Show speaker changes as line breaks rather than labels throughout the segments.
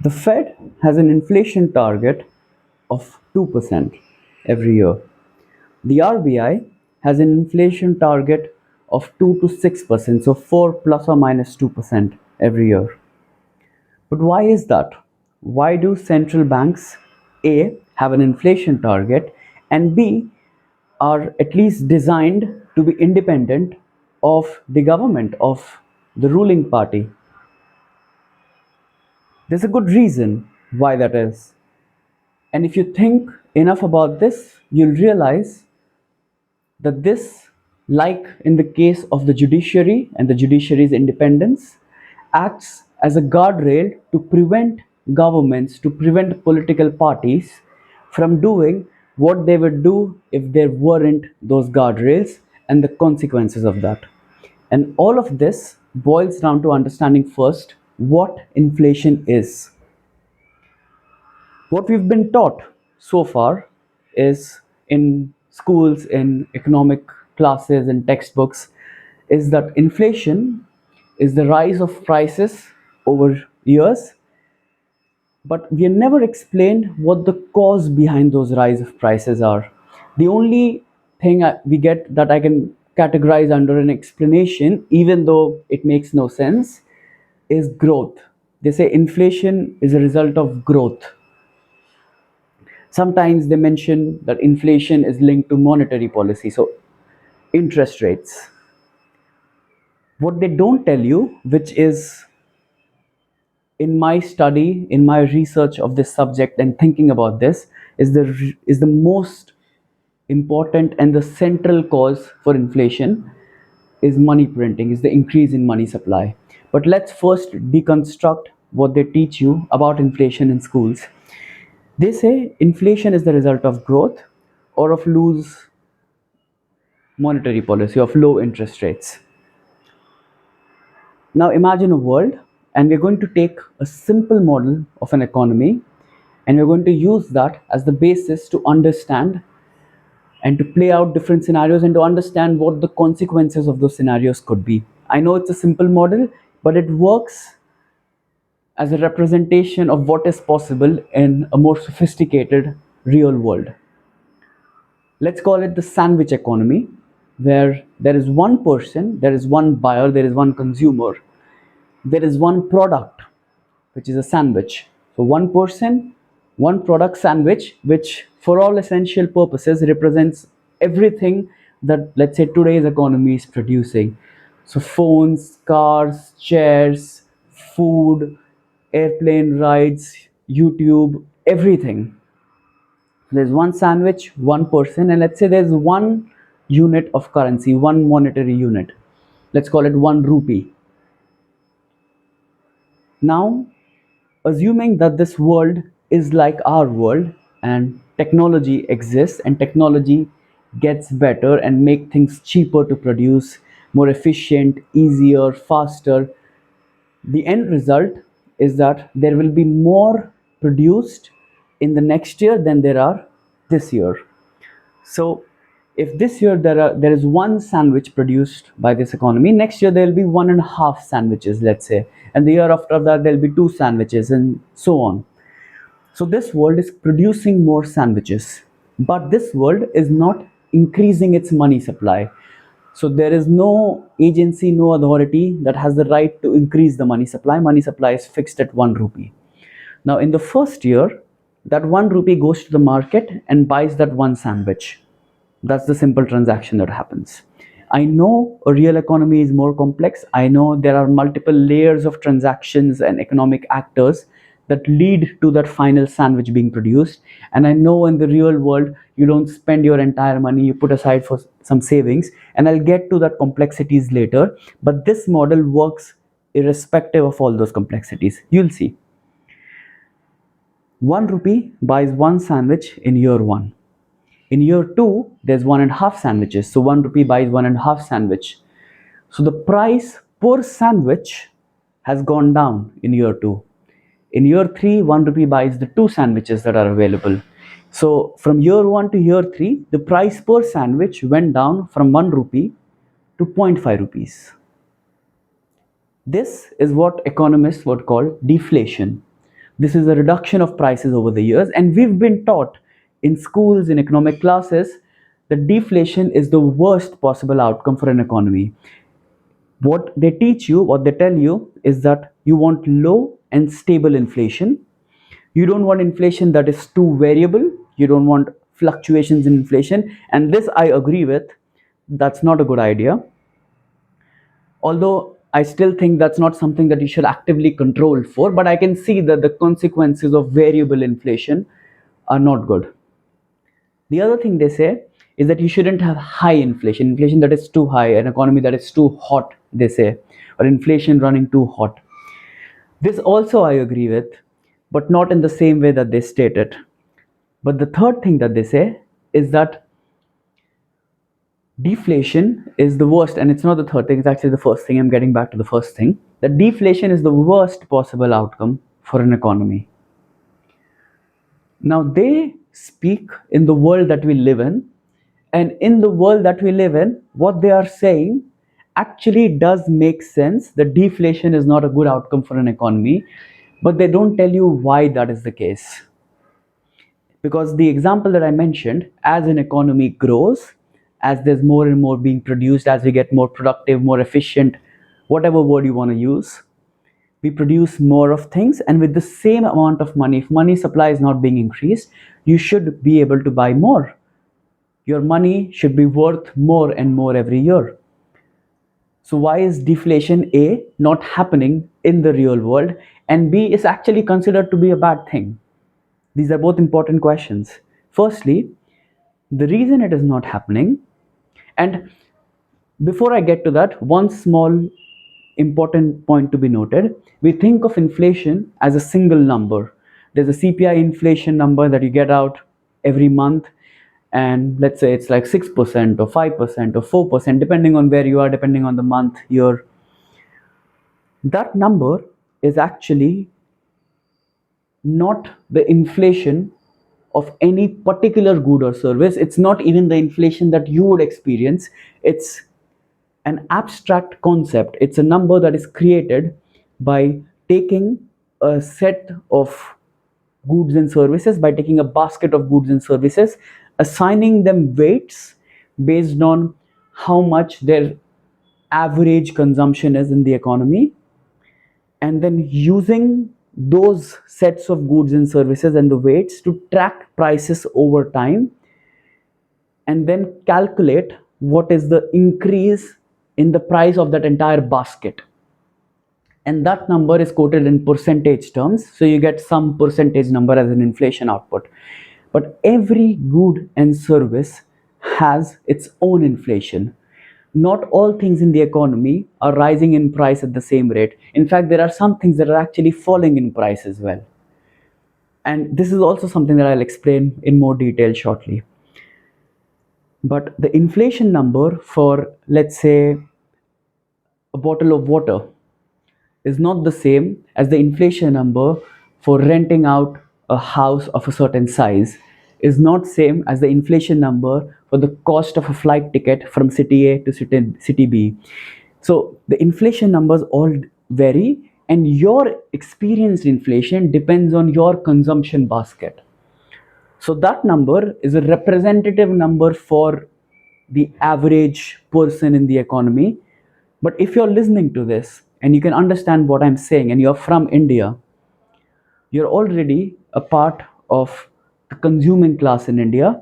The Fed has an inflation target of 2% every year. The RBI has an inflation target of 2 to 6%, so 4 plus or minus 2% every year. But why is that? Why do central banks A have an inflation target and B are at least designed to be independent of the government, of the ruling party? There's a good reason why that is. And if you think enough about this, you'll realize that this, like in the case of the judiciary and the judiciary's independence, acts as a guardrail to prevent governments, to prevent political parties from doing what they would do if there weren't those guardrails and the consequences of that. And all of this boils down to understanding first what inflation is. What we've been taught so far is in schools, in economic classes, in textbooks, is that inflation is the rise of prices over years, but we are never explained what the cause behind those rise of prices are. The only thing we get that I can categorize under an explanation, even though it makes no sense, is growth. They say inflation is a result of growth. Sometimes they mention that inflation is linked to monetary policy, so interest rates. What they don't tell you, which is in my study, in my research of this subject and thinking about this, is the most important and the central cause for inflation is money printing, is the increase in money supply. But let's first deconstruct what they teach you about inflation in schools. They say inflation is the result of growth or of loose monetary policy, of low interest rates. Now imagine a world, and we're going to take a simple model of an economy and we're going to use that as the basis to understand and to play out different scenarios and to understand what the consequences of those scenarios could be. I know it's a simple model, but it works as a representation of what is possible in a more sophisticated real world. Let's call it the sandwich economy, where there is one person, there is one buyer, there is one consumer, there is one product, which is a sandwich. So one person, one product sandwich, which for all essential purposes represents everything that, let's say, today's economy is producing. So phones, cars, chairs, food, airplane rides, YouTube, everything. There's one sandwich, one person, and let's say there's one unit of currency, one monetary unit. Let's call it 1 rupee. Now, assuming that this world is like our world and technology exists and technology gets better and make things cheaper to produce, more efficient, easier, faster, the end result is that there will be more produced in the next year than there are this year. So if this year there is one sandwich produced by this economy, next year there will be 1.5 sandwiches, let's say, and the year after that there will be 2 sandwiches, and so on. So this world is producing more sandwiches, but this world is not increasing its money supply. So there is no agency, no authority that has the right to increase the money supply. Money supply is fixed at 1 rupee. Now in the first year, that 1 rupee goes to the market and buys that one sandwich. That's the simple transaction that happens. I know a real economy is more complex. I know there are multiple layers of transactions and economic actors that lead to that final sandwich being produced. And I know in the real world, you don't spend your entire money, you put aside for some savings. And I'll get to that complexities later. But this model works irrespective of all those complexities. You'll see. 1 rupee buys one sandwich in year one. In year two, there's 1.5 sandwiches. So 1 rupee buys 1.5 sandwich. So the price per sandwich has gone down in year two. In year three, 1 rupee buys the 2 sandwiches that are available. So from year one to year three, the price per sandwich went down from 1 rupee to 0.5 rupees. This is what economists would call deflation. This is a reduction of prices over the years, and we've been taught in schools, in economic classes, that deflation is the worst possible outcome for an economy. What they teach you, what they tell you, is that you want low and stable inflation. You don't want inflation that is too variable. You don't want fluctuations in inflation. And this I agree with. That's not a good idea. Although I still think that's not something that you should actively control for, but I can see that the consequences of variable inflation are not good. The other thing they say is that you shouldn't have high inflation, inflation that is too high, an economy that is too hot, they say, or inflation running too hot. This also I agree with, but not in the same way that they state it. But the third thing that they say is that deflation is the worst, and it's not the third thing, it's actually the first thing. I'm getting back to the first thing, that deflation is the worst possible outcome for an economy. Now, they speak in the world that we live in, and in the world that we live in, what they are saying actually does make sense. The deflation is not a good outcome for an economy, but they don't tell you why that is the case. Because the example that I mentioned, as an economy grows, as there's more and more being produced, as we get more productive, more efficient, whatever word you want to use, we produce more of things, and with the same amount of money, if money supply is not being increased, you should be able to buy more. Your money should be worth more and more every year. So why is deflation A not happening in the real world, and B is actually considered to be a bad thing? These are both important questions. Firstly, the reason it is not happening, and before I get to that, one small important point to be noted. We think of inflation as a single number. There's a CPI inflation number that you get out every month, and let's say it's like 6% or 5% or 4%, depending on where you are, depending on the month, year. That number is actually not the inflation of any particular good or service. It's not even the inflation that you would experience. It's an abstract concept. It's a number that is created by taking a set of goods and services, by taking a basket of goods and services, assigning them weights based on how much their average consumption is in the economy, and then using those sets of goods and services and the weights to track prices over time, and then calculate what is the increase in the price of that entire basket. And that number is quoted in percentage terms, so you get some percentage number as an inflation output. But every good and service has its own inflation. Not all things in the economy are rising in price at the same rate. In fact, there are some things that are actually falling in price as well. And this is also something that I'll explain in more detail shortly. But the inflation number for, let's say, a bottle of water is not the same as the inflation number for renting out a house of a certain size, is not same as the inflation number for the cost of a flight ticket from city A to city B. So the inflation numbers all vary, and your experienced inflation depends on your consumption basket. So that number is a representative number for the average person in the economy. But if you're listening to this and you can understand what I'm saying, and you're from India, you're already a part of the consuming class in India,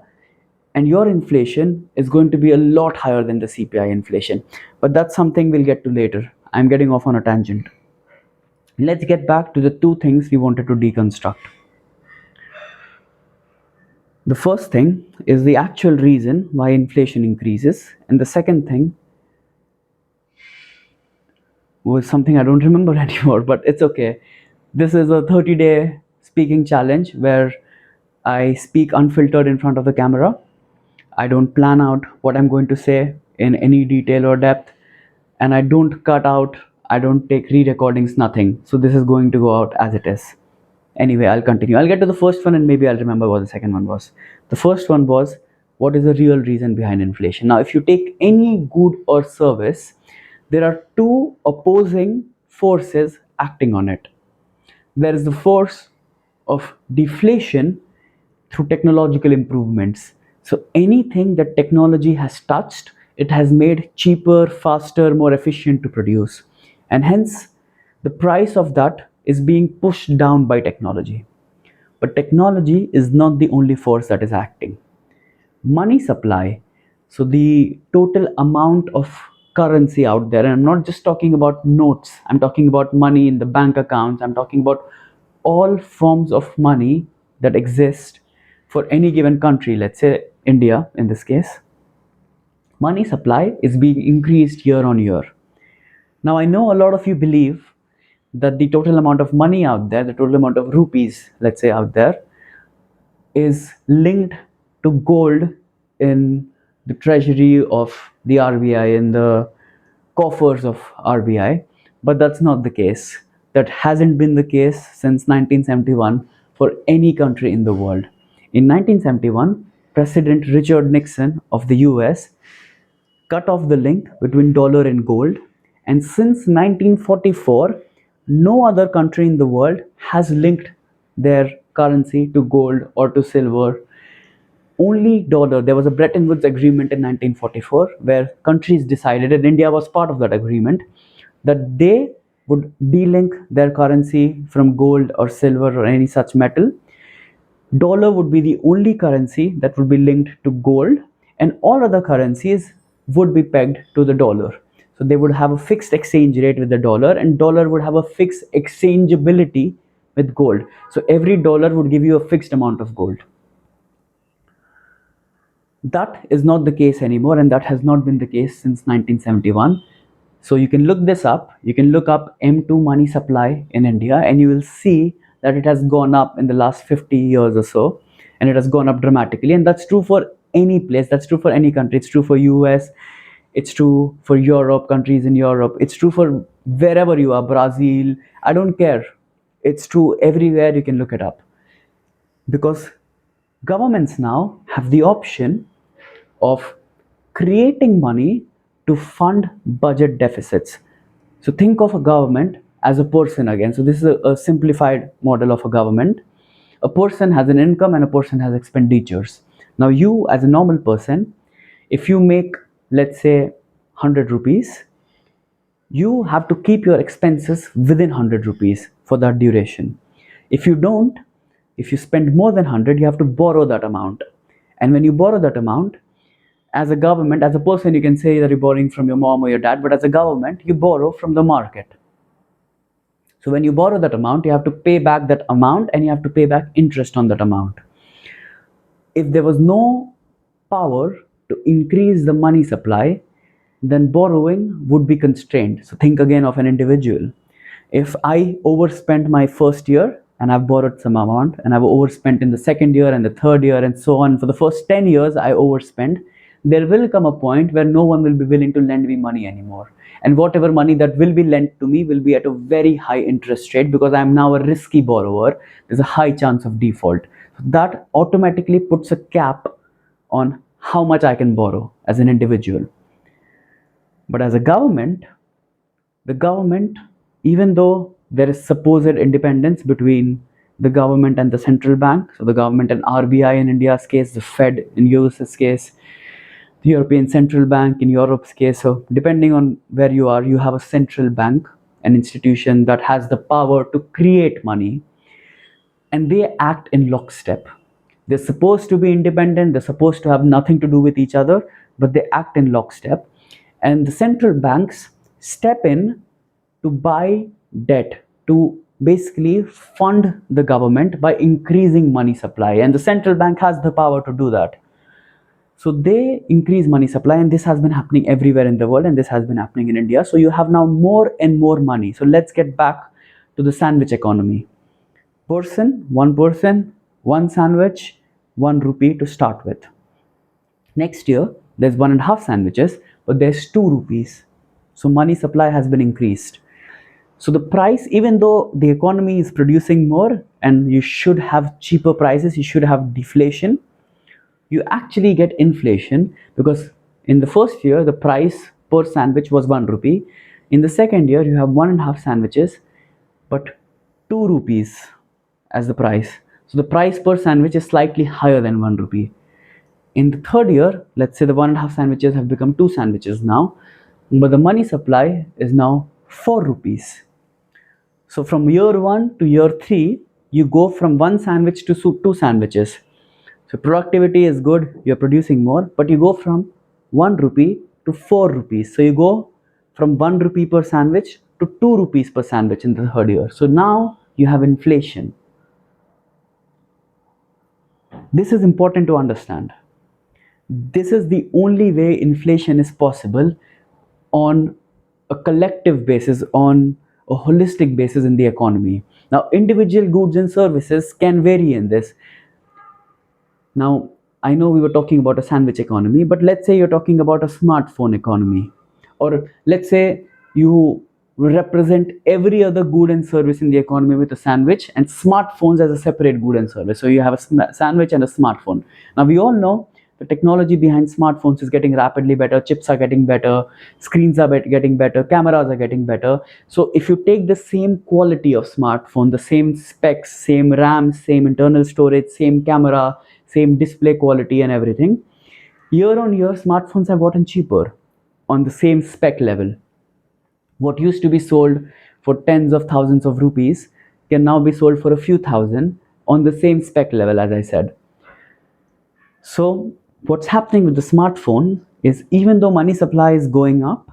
and your inflation is going to be a lot higher than the CPI inflation. But that's something we'll get to later. I'm getting off on a tangent. Let's get back to the two things we wanted to deconstruct. The first thing is the actual reason why inflation increases, and the second thing was something I don't remember anymore, but it's okay. This is a 30-day speaking challenge where I speak unfiltered in front of the camera. I don't plan out what I'm going to say in any detail or depth, and I don't cut out, I don't take re recordings, nothing. So this is going to go out as it is. Anyway, I'll continue. I'll get to the first one and maybe I'll remember what the second one was. The first one was, what is the real reason behind inflation? Now, if you take any good or service, there are two opposing forces acting on it. There is the force of deflation through technological improvements. So anything that technology has touched, it has made cheaper, faster, more efficient to produce. And hence, the price of that is being pushed down by technology. But technology is not the only force that is acting. Money supply, so the total amount of currency out there, and I'm not just talking about notes, I'm talking about money in the bank accounts, I'm talking about all forms of money that exist for any given country, let's say India in this case. Money supply is being increased year on year. Now I know a lot of you believe that the total amount of money out there, the total amount of rupees, let's say, out there, is linked to gold in the treasury of the RBI, in the coffers of RBI, but that's not the case. That hasn't been the case since 1971 for any country in the world. In 1971, President Richard Nixon of the US cut off the link between dollar and gold, and since 1944, no other country in the world has linked their currency to gold or to silver. Only dollar. There was a Bretton Woods agreement in 1944 where countries decided, and India was part of that agreement, that they would delink their currency from gold or silver or any such metal. Dollar would be the only currency that would be linked to gold, and all other currencies would be pegged to the dollar. So they would have a fixed exchange rate with the dollar, and dollar would have a fixed exchangeability with gold. So every dollar would give you a fixed amount of gold. That is not the case anymore, and that has not been the case since 1971. So you can look this up. You can look up M2 money supply in India, and you will see that it has gone up in the last 50 years or so, and it has gone up dramatically. And that's true for any place, that's true for any country. It's true for US, it's true for Europe, countries in Europe, it's true for wherever you are, Brazil, I don't care. It's true everywhere. You can look it up, because governments now have the option of creating money to fund budget deficits. So think of a government as a person again. So this is a simplified model of a government. A person has an income and a person has expenditures. Now you as a normal person, if you make, let's say, 100 rupees, you have to keep your expenses within 100 rupees for that duration. If you don't, if you spend more than 100, you have to borrow that amount. And when you borrow that amount, as a government, as a person, you can say that you're borrowing from your mom or your dad, but as a government, you borrow from the market. So when you borrow that amount, you have to pay back that amount, and you have to pay back interest on that amount. If there was no power to increase the money supply, then borrowing would be constrained. So think again of an individual. If I overspent my first year and I've borrowed some amount, and I've overspent in the second year and the third year and so on, for the first 10 years I overspent, there will come a point where no one will be willing to lend me money anymore. And whatever money that will be lent to me will be at a very high interest rate, because I am now a risky borrower. There's a high chance of default. So that automatically puts a cap on how much I can borrow as an individual. But as a government, the government, even though there is supposed independence between the government and the central bank, so the government and RBI in India's case, the Fed in US's case, the European Central Bank in Europe's case, so depending on where you are, you have a central bank, an institution that has the power to create money, and they act in lockstep. They're supposed to be independent, they're supposed to have nothing to do with each other, but they act in lockstep. And the central banks step in to buy debt, to basically fund the government by increasing money supply. And the central bank has the power to do that. So they increase money supply, and this has been happening everywhere in the world, and this has been happening in India. So you have now more and more money. So let's get back to the sandwich economy. Person, one sandwich, 1 rupee to start with. Next year, there's 1.5 sandwiches, but there's 2 rupees. So money supply has been increased. So the price, even though the economy is producing more and you should have cheaper prices, you should have deflation, you actually get inflation, because in the first year, the price per sandwich was 1 rupee. In the second year, you have 1.5 sandwiches, but 2 rupees as the price. So the price per sandwich is slightly higher than 1 rupee. In the third year, let's say the 1.5 sandwiches have become 2 sandwiches now, but the money supply is now 4 rupees. So from year 1 to year 3, you go from 1 sandwich to 2 sandwiches. So productivity is good, you're producing more, but you go from 1 rupee to 4 rupees. So you go from 1 rupee per sandwich to 2 rupees per sandwich in the third year. So now you have inflation. This is important to understand. This is the only way inflation is possible on a collective basis, on a holistic basis in the economy. Now, individual goods and services can vary in this. Now, I know we were talking about a sandwich economy, but let's say you're talking about a smartphone economy, or let's say you represent every other good and service in the economy with a sandwich and smartphones as a separate good and service. So you have a sandwich and a smartphone. Now, we all know the technology behind smartphones is getting rapidly better, chips are getting better, screens are getting better, cameras are getting better. So if you take the same quality of smartphone, the same specs, same RAM, same internal storage, same camera, same display quality and everything, year on year smartphones have gotten cheaper on the same spec level. What used to be sold for tens of thousands of rupees can now be sold for a few thousand on the same spec level, as I said. So what's happening with the smartphone is, even though money supply is going up,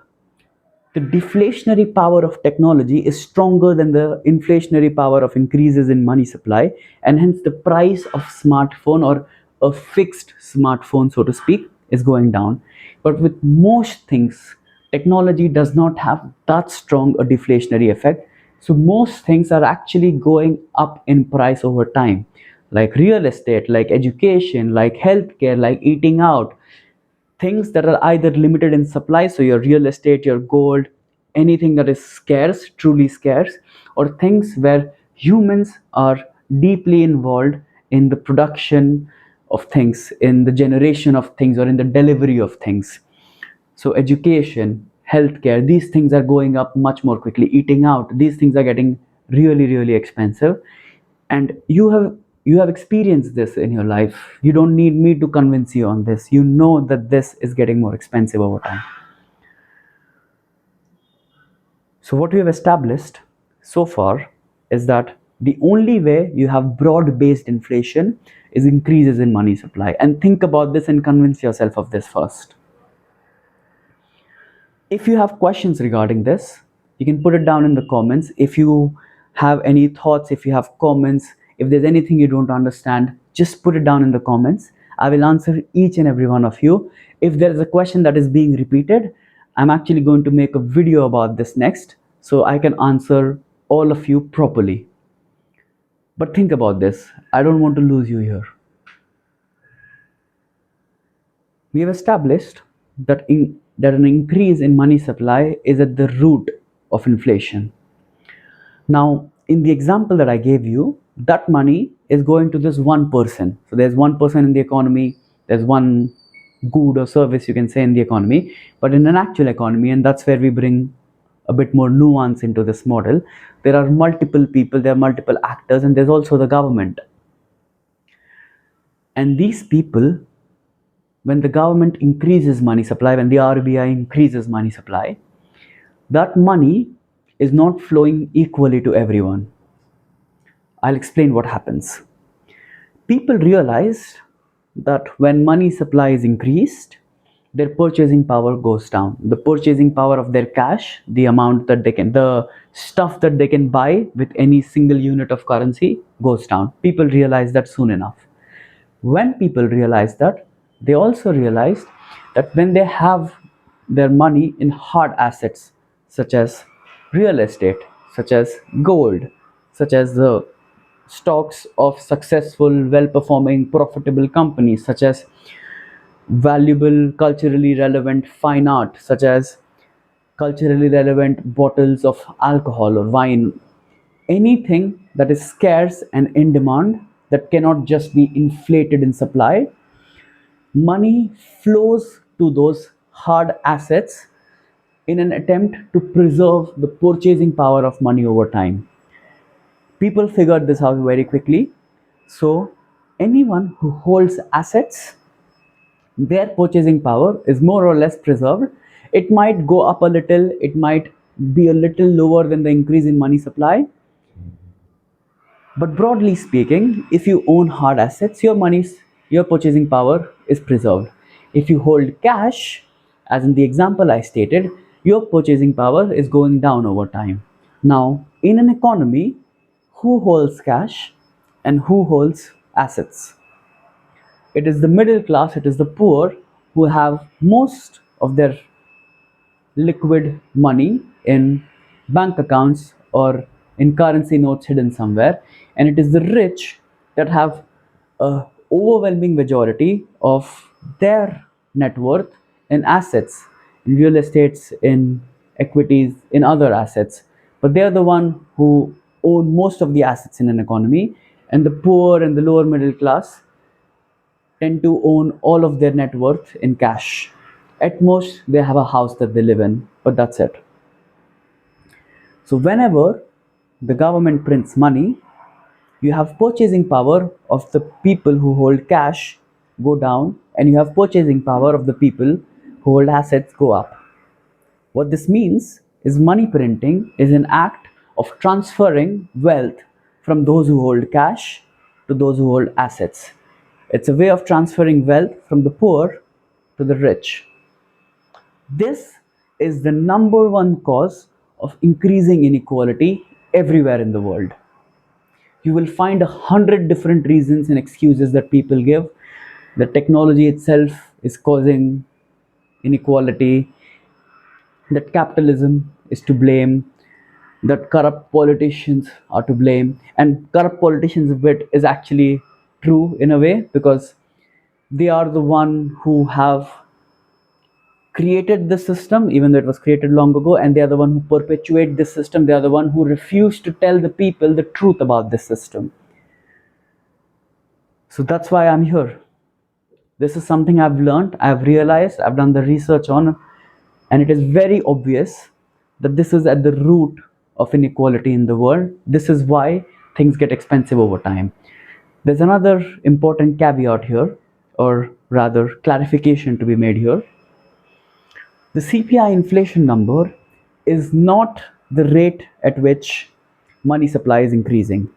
the deflationary power of technology is stronger than the inflationary power of increases in money supply, and hence the price of smartphone, or a fixed smartphone so to speak, is going down. But with most things, technology does not have that strong a deflationary effect. So most things are actually going up in price over time, like real estate, like education, like healthcare, like eating out, things that are either limited in supply, so your real estate, your gold, anything that is scarce, truly scarce, or things where humans are deeply involved in the production of things, in the generation of things, or in the delivery of things. So education, healthcare, these things are going up much more quickly. Eating out, these things are getting really really expensive, and you have experienced this in your life. You don't need me to convince you on this. You know that this is getting more expensive over time. So what we have established so far is that the only way you have broad based inflation is increases in money supply. And think about this and convince yourself of this first. If you have questions regarding this, you can put it down in the comments. If you have any thoughts, if you have comments, if there's anything you don't understand, just put it down in the comments. I will answer each and every one of you. If there is a question that is being repeated, I'm actually going to make a video about this next, so I can answer all of you properly. But think about this. I don't want to lose you here. We have established that an increase in money supply is at the root of inflation. Now, in the example that I gave you, that money is going to this one person. So there's one person in the economy, there's one good or service you can say in the economy, but in an actual economy, and that's where we bring a bit more nuance into this model, there are multiple people, there are multiple actors, and there's also the government. And these people, when the government increases money supply, when the RBI increases money supply, that money is not flowing equally to everyone. I'll explain what happens. People realize that when money supply is increased, their purchasing power goes down. The purchasing power of their cash, the amount that they can, the stuff that they can buy with any single unit of currency, goes down. People realize that soon enough. When people realize that, they also realize that when they have their money in hard assets such as real estate, such as gold, such as the stocks of successful, well performing, profitable companies, such as valuable, culturally relevant fine art, such as culturally relevant bottles of alcohol or wine, anything that is scarce and in demand, that cannot just be inflated in supply, money flows to those hard assets in an attempt to preserve the purchasing power of money over time. People figured this out very quickly. So anyone who holds assets, their purchasing power is more or less preserved. It might go up a little, it might be a little lower than the increase in money supply, but broadly speaking, if you own hard assets, your purchasing power is preserved. If you hold cash, as in the example I stated, your purchasing power is going down over time. Now, in an economy, who holds cash and who holds assets? It is the middle class, it is the poor who have most of their liquid money in bank accounts or in currency notes hidden somewhere, and it is the rich that have a overwhelming majority of their net worth in assets, in real estates, in equities, in other assets. But they are the one who own most of the assets in an economy, and the poor and the lower middle class tend to own all of their net worth in cash. At most, they have a house that they live in, but that's it. So, whenever the government prints money, you have purchasing power of the people who hold cash go down, and you have purchasing power of the people who hold assets go up. What this means is money printing is an act of transferring wealth from those who hold cash to those who hold assets. It's a way of transferring wealth from the poor to the rich. This is the number one cause of increasing inequality everywhere in the world. You will find 100 different reasons and excuses that people give. The technology itself is causing inequality, that capitalism is to blame, that corrupt politicians are to blame. And corrupt politicians bit is actually true in a way, because they are the one who have created the system, even though it was created long ago, and they are the one who perpetuate this system. They are the one who refuse to tell the people the truth about this system. So that's why I'm here. This is something I've learned, I've realized, I've done the research on, and it is very obvious that this is at the root of inequality in the world. This is why things get expensive over time. There's another important caveat here, or rather clarification to be made here. The CPI inflation number is not the rate at which money supply is increasing.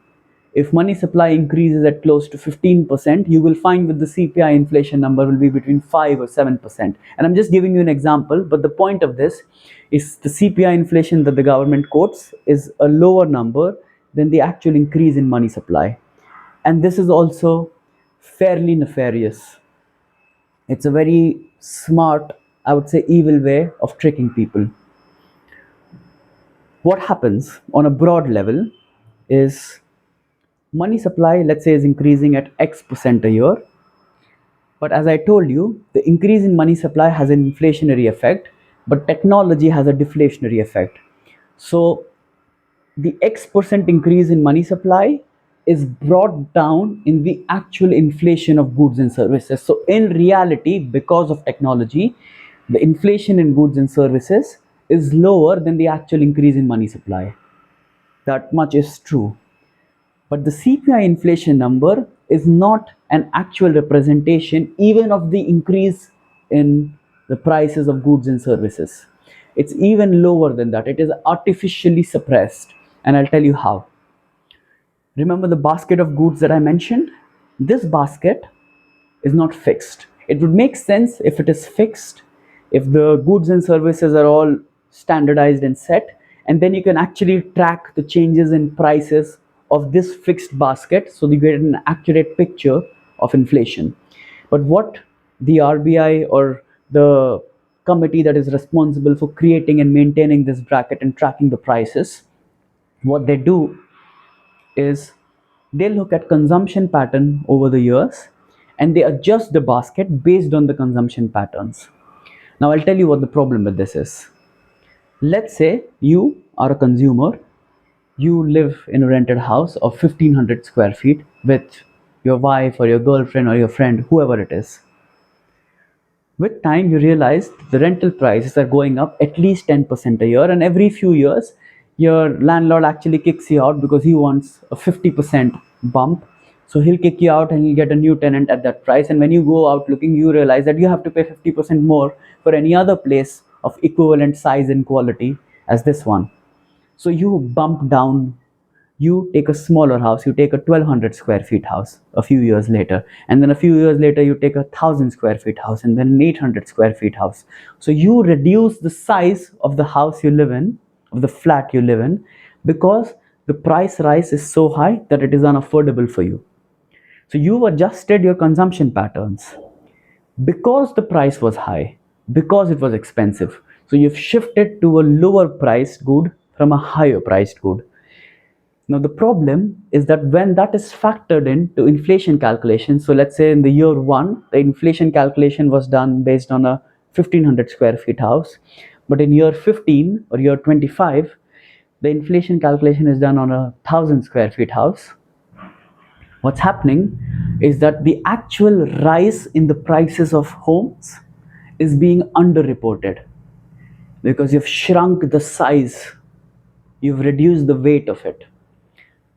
If money supply increases at close to 15%, you will find that the CPI inflation number will be between 5 or 7%. And I'm just giving you an example, but the point of this is the CPI inflation that the government quotes is a lower number than the actual increase in money supply. And this is also fairly nefarious. It's a very smart, I would say evil way of tricking people. What happens on a broad level is money supply, let's say, is increasing at X% a year. But as I told you, the increase in money supply has an inflationary effect, but technology has a deflationary effect. So the X% increase in money supply is brought down in the actual inflation of goods and services. So in reality, because of technology, the inflation in goods and services is lower than the actual increase in money supply. That much is true. But the CPI inflation number is not an actual representation even of the increase in the prices of goods and services. It's even lower than that. It is artificially suppressed. And I'll tell you how. Remember the basket of goods that I mentioned? This basket is not fixed. It would make sense if it is fixed, if the goods and services are all standardized and set, and then you can actually track the changes in prices of this fixed basket so you get an accurate picture of inflation. But what the RBI or the committee that is responsible for creating and maintaining this bracket and tracking the prices, what they do is they look at consumption pattern over the years and they adjust the basket based on the consumption patterns. Now I'll tell you what the problem with this is. Let's say you are a consumer, you live in a rented house of 1500 square feet with your wife or your girlfriend or your friend, whoever it is. With time, you realize the rental prices are going up at least 10% a year, and every few years your landlord actually kicks you out because he wants a 50% bump. So he'll kick you out and you'll get a new tenant at that price. And when you go out looking, you realize that you have to pay 50% more for any other place of equivalent size and quality as this one. So you bump down, you take a smaller house, you take a 1200 square feet house a few years later, and then a few years later you take a 1000 square feet house, and then an 800 square feet house. So you reduce the size of the house you live in, of the flat you live in, because the price rise is so high that it is unaffordable for you. So you've adjusted your consumption patterns because the price was high, because it was expensive. So you've shifted to a lower priced good from a higher priced good. Now, the problem is that when that is factored into inflation calculation, so let's say in the year one, the inflation calculation was done based on a 1500 square feet house, but in year 15 or year 25, the inflation calculation is done on a 1000 square feet house. What's happening is that the actual rise in the prices of homes is being underreported because you've shrunk the size, you've reduced the weight of it.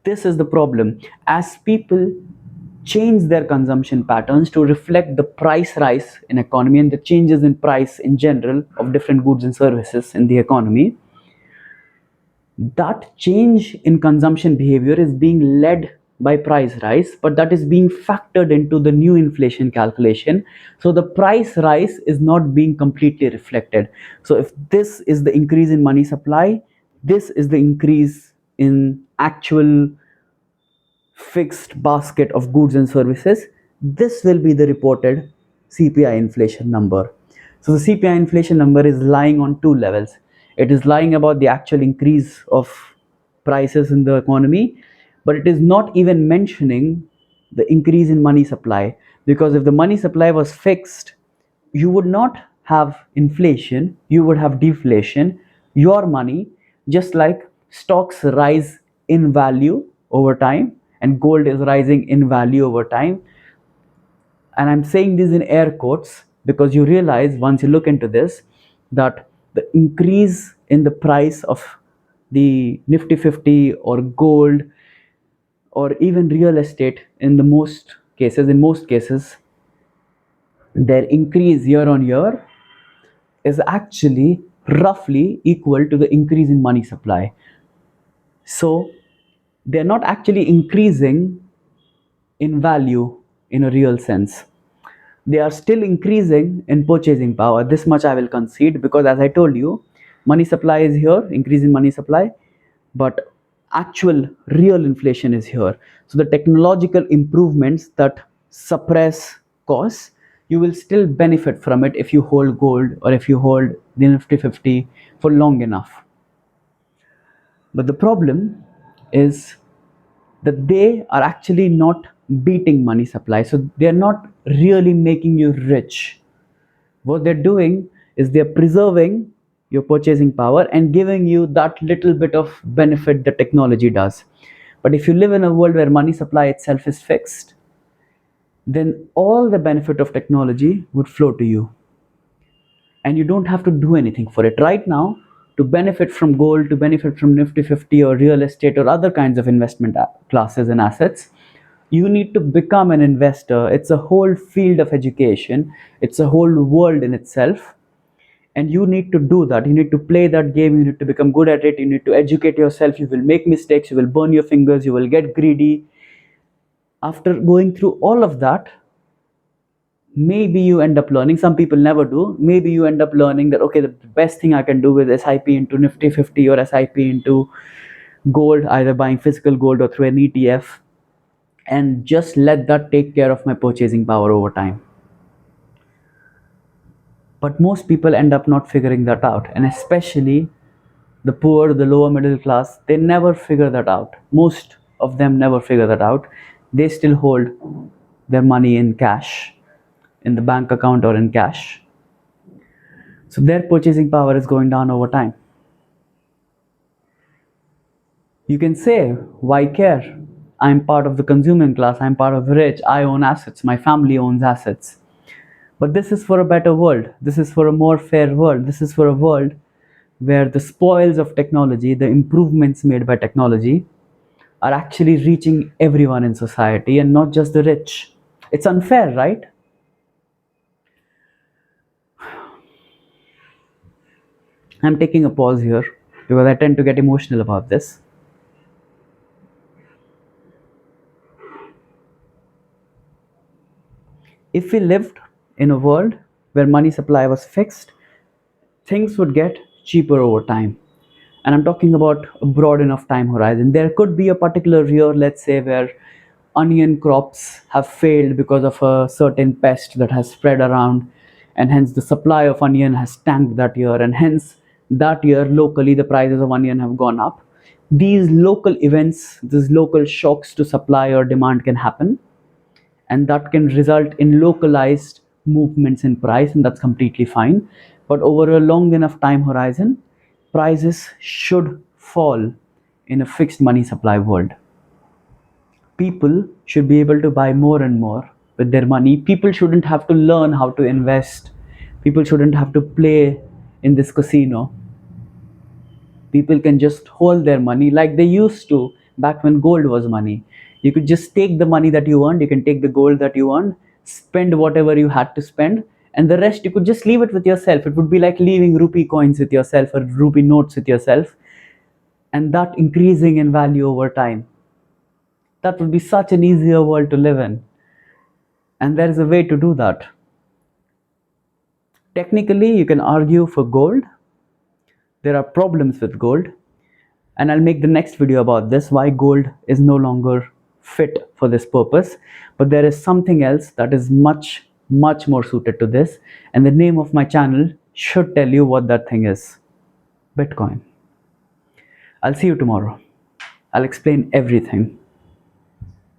This is the problem. As people change their consumption patterns to reflect the price rise in economy and the changes in price in general of different goods and services in the economy, that change in consumption behavior is being led by price rise, but that is being factored into the new inflation calculation. So the price rise is not being completely reflected. So if this is the increase in money supply, this is the increase in actual fixed basket of goods and services, this will be the reported CPI inflation number. So the CPI inflation number is lying on two levels. It is lying about the actual increase of prices in the economy, but it is not even mentioning the increase in money supply, because if the money supply was fixed, you would not have inflation, you would have deflation. Your money, just like stocks rise in value over time and gold is rising in value over time, and I'm saying this in air quotes because you realize once you look into this that the increase in the price of the Nifty 50 or gold or even real estate, in most cases their increase year on year is actually roughly equal to the increase in money supply. So they're not actually increasing in value in a real sense. They are still increasing in purchasing power. This much I will concede, because as I told you, money supply is here, increase in money supply, but actual real inflation is here. So the technological improvements that suppress costs, you will still benefit from it if you hold gold or if you hold the Nifty 50 for long enough. But the problem is that they are actually not beating money supply. So they're not really making you rich. What they're doing is they're preserving your purchasing power and giving you that little bit of benefit that technology does. But if you live in a world where money supply itself is fixed, then all the benefit of technology would flow to you and you don't have to do anything for it. Right now, to benefit from gold, to benefit from Nifty 50 or real estate or other kinds of investment classes and assets, you need to become an investor. It's a whole field of education, it's a whole world in itself. And you need to do that. You need to play that game, you need to become good at it, you need to educate yourself. You will make mistakes, you will burn your fingers, you will get greedy. After going through all of that, maybe you end up learning, some people never do, maybe you end up learning that okay, the best thing I can do is SIP into Nifty 50 or SIP into gold, either buying physical gold or through an ETF, and just let that take care of my purchasing power over time. But most people end up not figuring that out, and especially the poor, the lower middle class, they never figure that out. Most of them never figure that out. They still hold their money in cash, in the bank account or in cash. So their purchasing power is going down over time. You can say, why care? I'm part of the consuming class, I'm part of the rich, I own assets, my family owns assets. But this is for a better world. This is for a more fair world. This is for a world where the spoils of technology, the improvements made by technology, are actually reaching everyone in society and not just the rich. It's unfair, right? I'm taking a pause here because I tend to get emotional about this. If we lived in a world where money supply was fixed, things would get cheaper over time. And I'm talking about a broad enough time horizon. There could be a particular year, let's say, where onion crops have failed because of a certain pest that has spread around, and hence the supply of onion has tanked that year, and hence that year locally the prices of onion have gone up. These local events, these local shocks to supply or demand can happen, and that can result in localized movements in price, and that's completely fine. But over a long enough time horizon, prices should fall in a fixed money supply world. People should be able to buy more and more with their money. People shouldn't have to learn how to invest. People shouldn't have to play in this casino. People can just hold their money like they used to back when gold was money. You could just take the money that you earned, you can take the gold that you earned, spend whatever you had to spend, and the rest you could just leave it with yourself. It would be like leaving rupee coins with yourself or rupee notes with yourself, and that increasing in value over time. That would be such an easier world to live in. And there is a way to do that. Technically, you can argue for gold. There are problems with gold, and I'll make the next video about this, why gold is no longer fit for this purpose. But there is something else that is much more suited to this, and the name of my channel should tell you what that thing is: Bitcoin. I'll see you tomorrow. I'll explain everything.